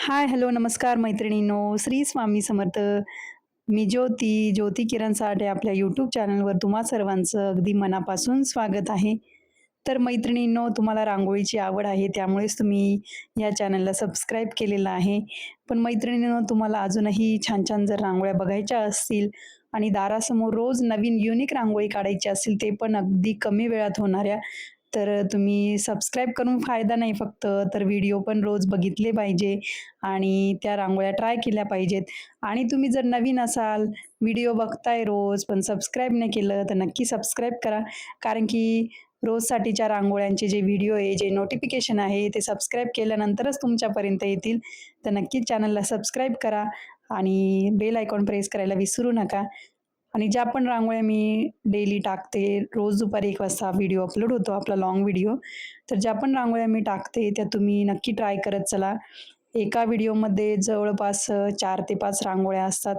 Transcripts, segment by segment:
हाय, hello, नमस्कार मैत्रिणींनो. श्री स्वामी समर्थ. मी ज्योती किरण साठे आपल्या यूट्यूब चॅनलवर तुम्हा सर्वांचं अगदी मनापासून स्वागत आहे. तर मैत्रिणींनो, तुम्हाला रांगोळीची आवड आहे त्यामुळेच तुम्ही या चॅनलला सबस्क्राईब केलेलं आहे. पण मैत्रिणींनो, तुम्हाला अजूनही छान-छान जर रांगोळ्या बघायच्या असतील आणि दारासमोर रोज नवीन युनिक रांगोळी काढायची असेल, ते पण अगदी कमी वेळात होणाऱ्या, तर तुम्ही सबस्क्राईब करून फायदा नाही फक्त, तर व्हिडिओ पण रोज बघितले पाहिजे आणि त्या रांगोळ्या ट्राय केल्या पाहिजेत. आणि तुम्ही जर नवीन असाल, व्हिडिओ बघताय रोज पण सबस्क्राईब नाही केलं, तर नक्की सबस्क्राईब करा. कारण की रोजसाठीच्या रांगोळ्यांचे जे व्हिडिओ आहे, जे नोटिफिकेशन आहे, ते सबस्क्राईब केल्यानंतरच तुमच्यापर्यंत येतील. तर नक्कीच चॅनलला सबस्क्राईब करा आणि बेल आयकॉन प्रेस करायला विसरू नका. आणि ज्या पण रांगोळ्या मी डेली टाकते, रोज दुपारी 1 वाजता व्हिडिओ अपलोड होतो आपला लाँग व्हिडिओ. तर ज्या पण रांगोळ्या मी टाकते, त्या तुम्ही नक्की ट्राय करत चला. एका व्हिडिओमध्ये जवळपास 4 ते 5 रांगोळ्या असतात.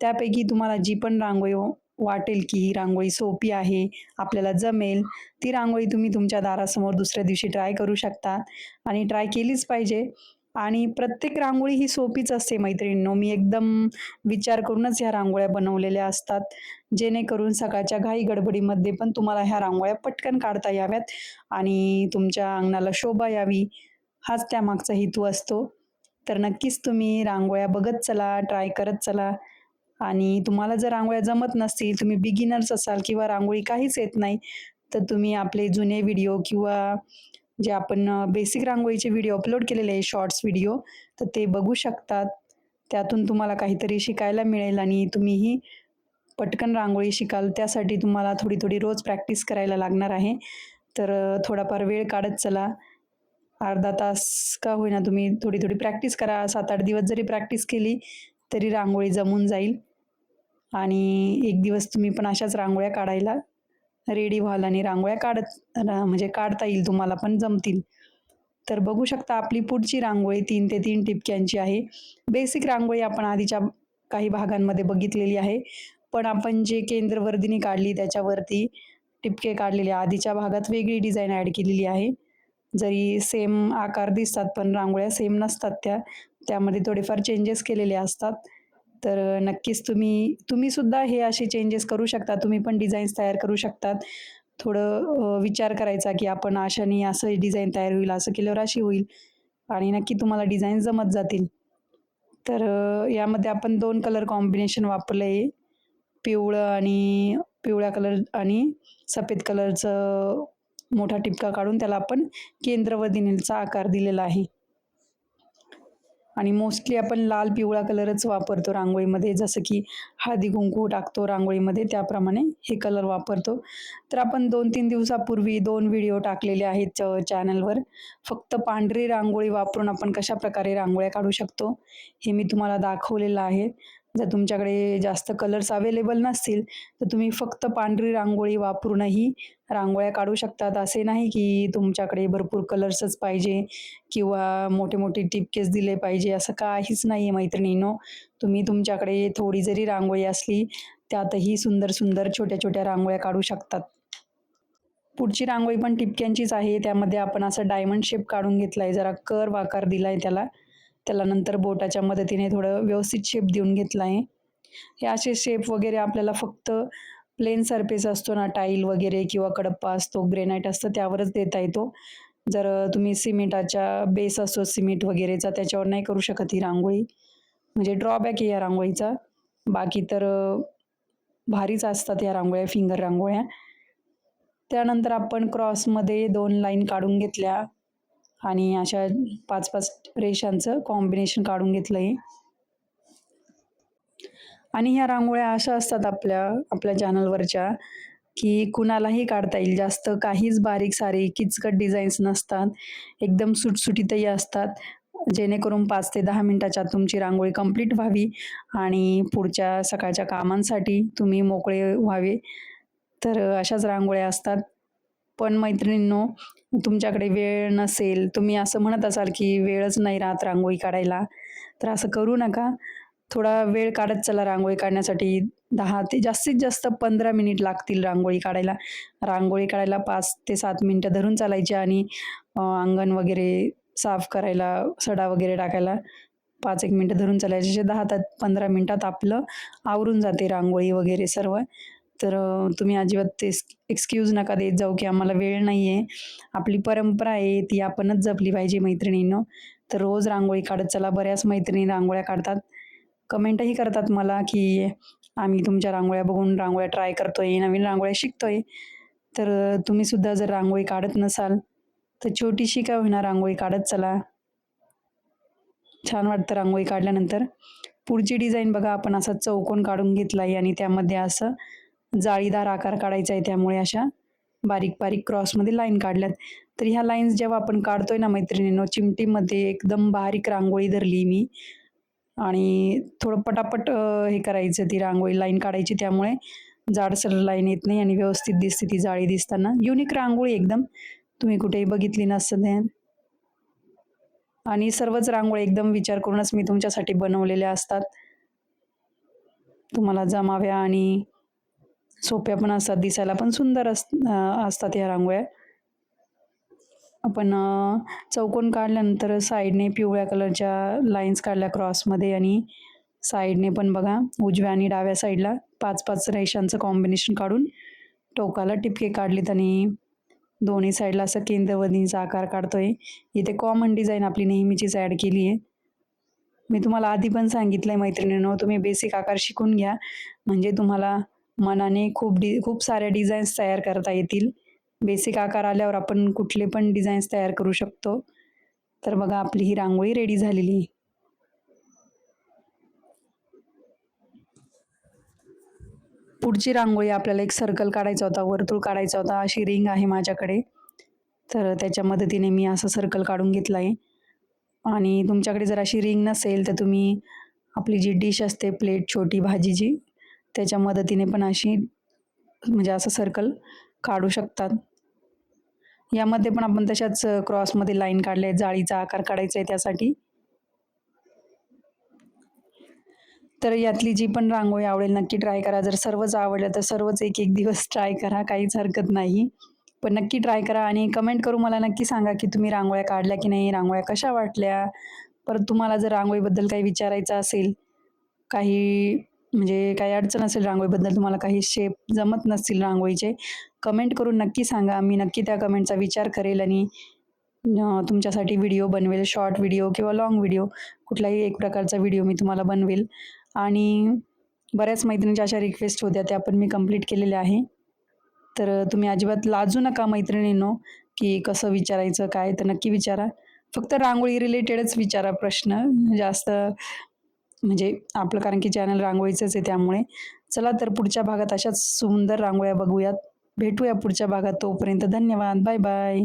त्यापैकी तुम्हाला जी पण रांगोळी वाटेल की ही रांगोळी सोपी आहे, आपल्याला जमेल, ती रांगोळी तुम्ही तुमच्या दारासमोर दुसऱ्या दिवशी ट्राय करू शकता आणि ट्राय केलीच पाहिजे. आणि प्रत्येक रांगोळी ही सोपीच असते मैत्रिणींनो. मी एकदम विचार करूनच ह्या रांगोळ्या बनवलेल्या असतात, जेणेकरून सकाळच्या घाई-गडबडीमध्ये पण तुम्हाला ह्या रांगोळ्या पटकन काढता याव्यात आणि तुमच्या अंगणाला शोभा यावी, हाच त्यामागचा हेतू असतो. तर नक्कीच तुम्ही रांगोळ्या बघत चला, ट्राय करत चला आणि तुम्हाला जर रांगोळ्या जमत नसतील, तुम्ही बिगिनर्स असाल किंवा रांगोळी काहीच येत नाही, तर तुम्ही आपले जुने व्हिडिओ किंवा जे आपण बेसिक रांगोळीचे व्हिडिओ अपलोड केलेले आहे, शॉर्ट्स व्हिडिओ, तर ते बघू शकतात. त्यातून तुम्हाला काहीतरी शिकायला मिळेल आणि तुम्हीही पटकन रांगोळी शिकाल. त्यासाठी तुम्हाला थोडी-थोडी रोज प्रॅक्टिस करायला लागणार आहे. तर थोडाफार वेळ काढत चला. अर्धा तास का होईना तुम्ही थोडी-थोडी प्रॅक्टिस करा. 7-8 दिवस जरी प्रॅक्टिस केली, तरी रांगोळी जमून जाईल आणि एक दिवस तुम्ही पण अशाच रांगोळ्या काढायला रेडी व्हाल आणि रांगोळ्या म्हणजे काढता येईल तुम्हाला पण जमतील. तर बघू शकता आपली पुढची रांगोळी 3 ते 3 टिपक्यांची आहे. बेसिक रांगोळी आपण आधीच्या काही भागांमध्ये बघितलेली आहे. पण आपण जे केंद्रवर्धिनी काढली त्याच्यावरती टिपके काढलेले. आधीच्या भागात वेगळी डिझाइन ॲड केलेली आहे. जरी सेम आकार दिसतात, पण रांगोळ्या सेम नसतात त्या. त्यामध्ये थोडेफार चेंजेस केलेले असतात. तर नक्कीच तुम्ही तुम्ही सुद्धा हे असे चेंजेस करू शकता. तुम्ही पण डिझाईन्स तयार करू शकतात. थोडं विचार करायचा, की आपण अशाने असं डिझाइन तयार होईल, असं केल्यावर अशी होईल आणि नक्की तुम्हाला डिझाईन जमत जातील. तर यामध्ये आपण 2 कलर कॉम्बिनेशन वापरलं आहे. पिवळ्या कलर आणि सफेद कलरचं मोठा टिपका काढून त्याला आपण केंद्रवदिनीचा आकार दिलेला आहे. आणि मोस्टली आपण लाल पिवळा कलरच वापरतो रांगोळीमध्ये जसं की हळदी-कुंकू टाकतो रांगोळीमध्ये त्याप्रमाणे हे कलर वापरतो. तर आपण 2-3 दिवसापूर्वी 2 व्हिडिओ टाकलेले आहेत चॅनलवर. फक्त पांढरी रांगोळी वापरून आपण कशाप्रकारे रांगोळ्या काढू शकतो, हे मी तुम्हाला दाखवलेलं आहे. जर तुमच्याकडे जास्त कलर्स अवेलेबल नसतील, तर तुम्ही फक्त पांढरी रांगोळी वापरूनही रांगोळ्या काढू शकतात. असे नाही की तुमच्याकडे भरपूर कलर्सच पाहिजे किंवा मोठे-मोठे टिपकेच दिले पाहिजे, असं काहीच नाहीये मैत्रिणींनो. तुम्ही तुमच्याकडे थोडी जरी रांगोळी असली, त्यातही सुंदर-सुंदर, छोट्या-छोट्या रांगोळ्या काढू शकतात. पुढची रांगोळी पण ठिपक्यांचीच आहे. त्यामध्ये आपण असं डायमंड शेप काढून घेतलाय, जरा कर्व आकार दिलाय त्याला. त्याला नंतर बोटाच्या मदतीने थोडं व्यवस्थित शेप देऊन घेतला आहे. हे असे शेप वगैरे आपल्याला फक्त प्लेन सरफेस असतो ना, टाईल वगैरे किंवा कडप्पा असतो, ग्रेनाईट असतं त्यावरच देता येतो. जर तुम्ही सिमेंटाच्या बेस असतो सिमेंट वगैरेचा त्याच्यावर नाही करू शकत ही रांगोळी. म्हणजे ड्रॉबॅक आहे या रांगोळीचा. बाकी तर भारीच असतात या रांगोळ्या, फिंगर रांगोळ्या. त्यानंतर आपण क्रॉसमध्ये 2 लाईन काढून घेतल्या आणि अशा 5-5 रेषांचं कॉम्बिनेशन काढून घेतलंय. आणि ह्या रांगोळ्या अशा असतात आपल्या चॅनलवरच्या, की कुणालाही काढता येईल. जास्त काहीच बारीक-सारीक किचकट डिझाईन्स नसतात. एकदम सुटसुटीतही असतात. जेणेकरून 5 ते 10 मिनिटाच्या आत तुमची रांगोळी कंप्लीट व्हावी आणि पुढच्या सकाळच्या कामांसाठी तुम्ही मोकळे व्हावे. तर अशाच रांगोळ्या असतात. पण मैत्रिणींनो, तुमच्याकडे वेळ नसेल, तुम्ही असं म्हणत असाल, की वेळच नाही राहत रांगोळी काढायला, तर असं करू नका. थोडा वेळ काढत चला रांगोळी काढण्यासाठी. 10 ते जास्तीत जास्त 15 मिनिट लागतील रांगोळी काढायला. रांगोळी काढायला 5 ते 7 मिनिटं धरून चालायची आणि अंगण वगैरे साफ करायला, सडा वगैरे टाकायला 5-1 मिनिटं धरून चालायचे. असे 10 ते 15 मिनिटात आपलं आवरून जाते रांगोळी वगैरे सर्व. तर तुम्ही अजिबात ते एक्सक्यूज नका देत जाऊ, की आम्हाला वेळ नाही आहे. आपली परंपरा आहे ती आपणच जपली पाहिजे मैत्रिणींनो. तर रोज रांगोळी काढत चला. बऱ्याच मैत्रिणी रांगोळ्या काढतात. कमेंटही करतात मला, की आम्ही तुमच्या रांगोळ्या बघून रांगोळ्या ट्राय करतोय, नवीन रांगोळ्या शिकतोय. तर तुम्ही सुद्धा जर रांगोळी काढत नसाल, तर छोटीशी का होईना रांगोळी काढत चला. छान वाटतं रांगोळी काढल्यानंतर. पुढची डिझाइन बघा आपण असा चौकोन काढून घेतला आहे आणि त्यामध्ये असं जाळीदार आकार काढायचा आहे. त्यामुळे अशा बारीक-बारीक क्रॉसमध्ये लाईन काढल्यात. तर ह्या लाईन्स जेव्हा आपण काढतोय ना मैत्रिणींनो, चिमटीमध्ये एकदम बारीक रांगोळी धरली मी आणि थोडं पटापट हे करायचं ती रांगोळी लाईन काढायची. त्यामुळे जाडसर लाईन येत नाही आणि व्यवस्थित दिसते ती जाळी दिसताना. युनिक रांगोळी एकदम. तुम्ही कुठेही बघितली नसेल आणि सर्वच रांगोळी एकदम विचार करूनच मी तुमच्यासाठी बनवलेल्या असतात. तुम्हाला जमाव्या आणि सोप्या पण असतात, दिसायला पण सुंदर असतात ह्या रांगोळ्या. आपण चौकोन काढल्यानंतर साईडने पिवळ्या कलरच्या लाईन्स काढल्या क्रॉसमध्ये आणि साईडने पण बघा उजव्या आणि डाव्या साईडला 5-5 रेषांचं कॉम्बिनेशन काढून टोकाला टिपके काढलेत आणि दोन्ही साईडला असं केंद्रवदनीचा आकार काढतोय. इथे कॉमन डिझाइन आपली नेहमीचीच ॲड केली आहे. मी तुम्हाला आधी पण सांगितलंय मैत्रिणींनो, तुम्ही बेसिक आकार शिकून घ्या, म्हणजे तुम्हाला मनाने खूप साऱ्या डिझाईन्स तयार करता येतील. बेसिक आकार आल्यावर आपण कुठले पण डिझाईन्स तयार करू शकतो. तर बघा आपली ही रांगोळी रेडी झालेली आहे. पुढची रांगोळी आपल्याला एक सर्कल काढायचा होता, वर्तुळ काढायचा होता. अशी रिंग आहे माझ्याकडे. तर त्याच्या मदतीने मी असं सर्कल काढून घेतला आहे आणि तुमच्याकडे जर अशी रिंग नसेल, तर तुम्ही आपली जी डिश असते प्लेट छोटी भाजीची, त्याच्या मदतीने पण अशी म्हणजे असं सर्कल काढू शकतात. यामध्ये पण आपण तशाच क्रॉसमध्ये लाईन काढल्या आहेत, जाळीचा आकार काढायचा आहे त्यासाठी. तर यातली जी पण रांगोळी आवडेल नक्की ट्राय करा. जर सर्वच आवडल्या तर सर्वच एक-एक दिवस ट्राय करा, काहीच हरकत नाही. पण नक्की ट्राय करा आणि कमेंट करून मला नक्की सांगा, की तुम्ही रांगोळ्या काढल्या की नाही? रांगोळ्या कशा वाटल्या? परत तुम्हाला जर रांगोळीबद्दल काही विचारायचं असेल, काही म्हणजे काही अडचण असेल रांगोळीबद्दल, तुम्हाला काही शेप जमत नसतील रांगोळीचे, कमेंट करून नक्की सांगा. मी नक्की त्या कमेंटचा विचार करेल आणि तुमच्यासाठी व्हिडिओ बनवेल, शॉर्ट व्हिडिओ किंवा लाँग व्हिडिओ, कुठलाही एक प्रकारचा व्हिडिओ मी तुम्हाला बनवेल. आणि बऱ्याच मैत्रिणींच्या अशा रिक्वेस्ट होत्या, त्या पण मी कंप्लीट केलेल्या आहे. तर तुम्ही अजिबात लाजू नका मैत्रिणींनो, की कसं विचारायचं काय, तर नक्की विचारा. फक्त रांगोळी रिलेटेडच विचारा प्रश्न, जास्त म्हणजे आपलं कारण की चॅनल रांगोळीचंच आहे त्यामुळे. चला तर पुढच्या भागात अशाच सुंदर रांगोळ्या बघूयात. भेटूया पुढच्या भागात. तोपर्यंत धन्यवाद. Bye bye.